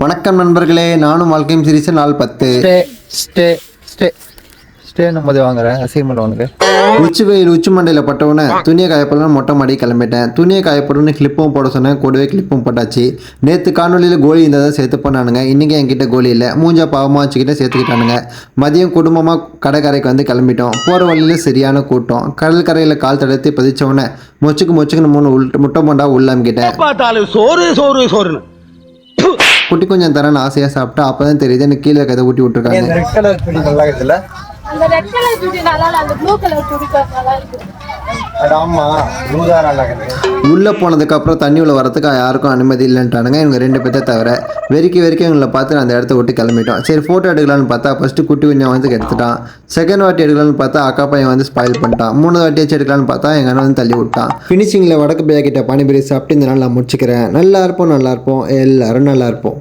வணக்கம் நண்பர்களே, நானும் வாழ்க்கையும் சீரிஸ் நாள் 10. ஸ்டே நம்ம வாங்குறேன் அசைன்மெண்ட் உனக்கு. உச்சி மண்டையில் பட்டவுடனே துணியை காயப்படலாம் மொட்டை மாடி கிளம்பிட்டேன். துணியை காயப்படணும்னு கிளிப்பும் போட சொன்னேன், கூடவே கிளிப்பும் போட்டாச்சு. நேற்று காணொலியில் கோழி இருந்ததை சேர்த்து பண்ணானுங்க. இன்றைக்கி என்கிட்ட கோழி இல்லை, மூஞ்சா பாவமாக வச்சுக்கிட்டே சேர்த்துக்கிட்டானுங்க. மதியம் குடும்பமாக கடற்கரைக்கு வந்து கிளம்பிட்டோம். போகிற வழியில் சரியான கூட்டம். கடற்கரையில் கால் தடுத்து பதிச்சவொடனே மொச்சுக்கு 3 முட்டை போண்டா உள்ளாமிக்கிட்டேன். சோறு குட்டி கொஞ்சம் தரேன்னு ஆசையாக சாப்பிட்டா அப்போ தான் தெரியுது எனக்கு கீழே கதை ஊட்டி விட்டுருக்காங்க. அந்த ரெட் கலர் சுடி நல்லா இல்ல, அந்த ப்ளூ கலர் சுடி நல்லா இருக்கு. ஆமா ப்ளூதா நல்லா இருக்கு. உள்ளே போனதுக்கு அப்புறம் தண்ணி உள்ள வரதுக்கு யாருக்கும் அனுமதி இல்லைன்ட்டானுங்க. இவங்க 2 பேர்த்த தவிர வெறிக்கி இவங்களை பார்த்து நான் அந்த இடத்த விட்டு கிளம்பிட்டோம். சரி ஃபோட்டோ எடுக்கலான்னு பார்த்தா ஃபஸ்ட்டு குட்டி கொஞ்சம் வந்து எடுத்துட்டான். செகண்ட் வாட்டி எடுக்கலான்னு பார்த்தா அக்கா பையன் வந்து ஸ்பாயில் பண்ணிட்டான். 3 வாட்டியாச்சும் எடுக்கலான்னு பார்த்தா எங்கள் அண்ணன் வந்து தள்ளி விட்டான். ஃபினிஷிங்கில் வடக்கு பேக்கிட்ட பானிபூரி சாப்பிட்டு இந்த நாள் நான் முடிச்சுக்கிறேன். நல்லா இருப்போம், எல்லாரும் நல்லா இருப்போம்.